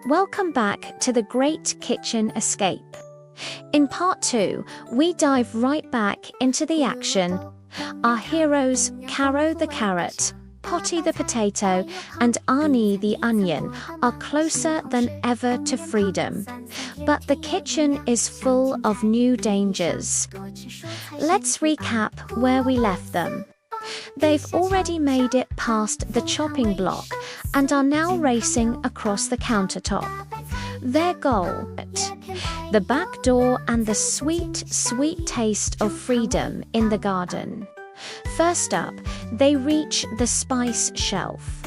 Welcome back to the Great Kitchen Escape. In part 2, we dive right back into the action. Our heroes, Caro the carrot, Potty the potato, and Arnie the onion, are closer than ever to freedom. But the kitchen is full of new dangers. Let's recap where we left them. They've already made it past the chopping block and are now racing across the countertop. Their goal: the back door and the sweet, sweet taste of freedom in the garden. First up, they reach the spice shelf.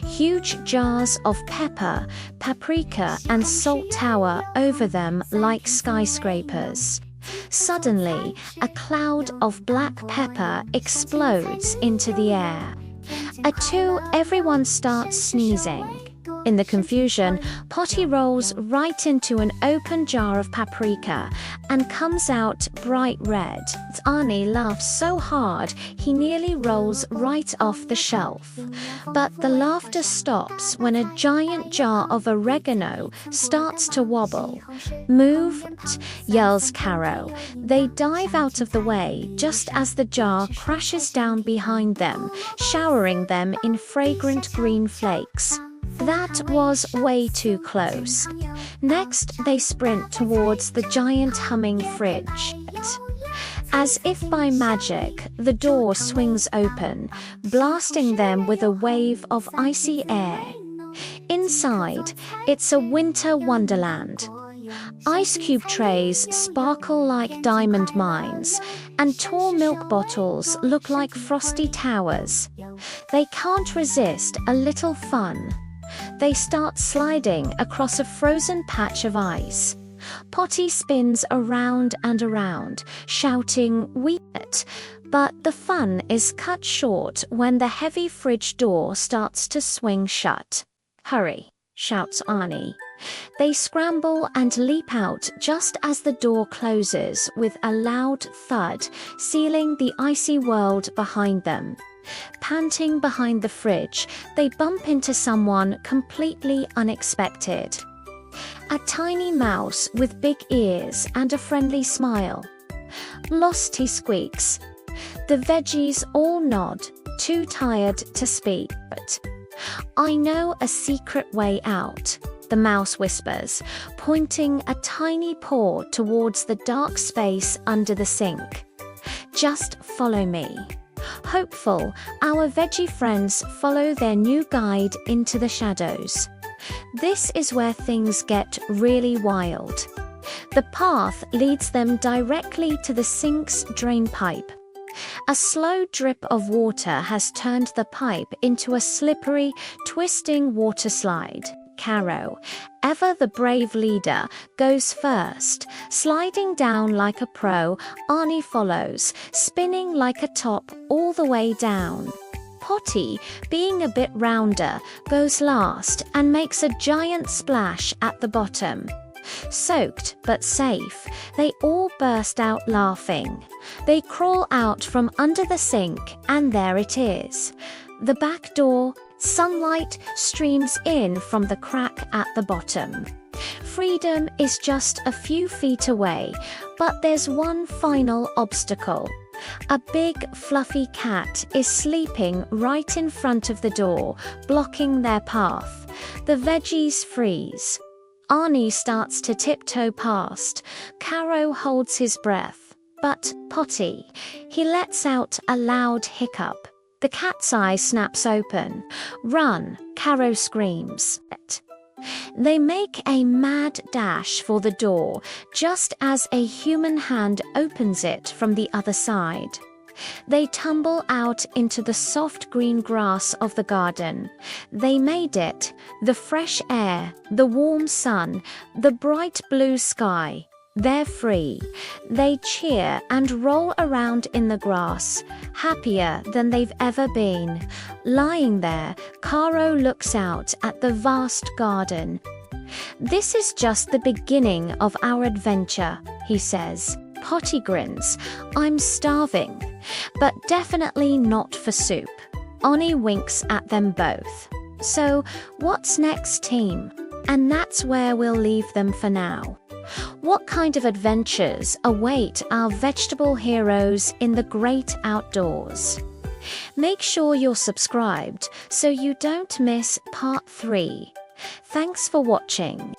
Huge jars of pepper, paprika, and salt tower over them like skyscrapers. Suddenly, a cloud of black pepper explodes into the air. At 2, everyone starts sneezing. In the confusion, Potty rolls right into an open jar of paprika and comes out bright red. Arnie laughs so hard he nearly rolls right off the shelf. But the laughter stops when a giant jar of oregano starts to wobble. "Move!" yells Caro. They dive out of the way just as the jar crashes down behind them, showering them in fragrant green flakes. That was way too close. Next, they sprint towards the giant humming fridge. As if by magic, the door swings open, blasting them with a wave of icy air. Inside, it's a winter wonderland. Ice cube trays sparkle like diamond mines, and tall milk bottles look like frosty towers. They can't resist a little fun. They start sliding across a frozen patch of ice. Potty spins around and around, shouting, "We it!" But the fun is cut short when the heavy fridge door starts to swing shut. "Hurry!" shouts Arnie. They scramble and leap out just as the door closes with a loud thud, sealing the icy world behind them. Panting behind the fridge, they bump into someone completely unexpected. A tiny mouse with big ears and a friendly smile. "Lost," he squeaks. The veggies all nod, too tired to speak. "I know a secret way out," the mouse whispers, pointing a tiny paw towards the dark space under the sink. "Just follow me." Hopeful, our veggie friends follow their new guide into the shadows. This is where things get really wild. The path leads them directly to the sink's drain pipe. A slow drip of water has turned the pipe into a slippery, twisting water slide. Caro, ever the brave leader, goes first. Sliding down like a pro, Arnie follows, spinning like a top all the way down. Potty, being a bit rounder, goes last and makes a giant splash at the bottom. Soaked but safe, they all burst out laughing. They crawl out from under the sink, and there it is. The back door. Sunlight streams in from the crack at the bottom. Freedom is just a few feet away, but there's one final obstacle. A big, fluffy cat is sleeping right in front of the door, blocking their path. The veggies freeze. Arnie starts to tiptoe past. Caro holds his breath. But Potty, he lets out a loud hiccup. The cat's eye snaps open. "Run!" Caro screams. They make a mad dash for the door, just as a human hand opens it from the other side. They tumble out into the soft green grass of the garden. They made it. The fresh air, the warm sun, the bright blue sky. They're free. They cheer and roll around in the grass, happier than they've ever been. Lying there, Caro looks out at the vast garden. "This is just the beginning of our adventure," he says. Potty grins. "I'm starving, but definitely not for soup." Arnie winks at them both. "So, what's next, team?" And that's where we'll leave them for now. What kind of adventures await our vegetable heroes in the great outdoors? Make sure you're subscribed so you don't miss part 3. Thanks for watching.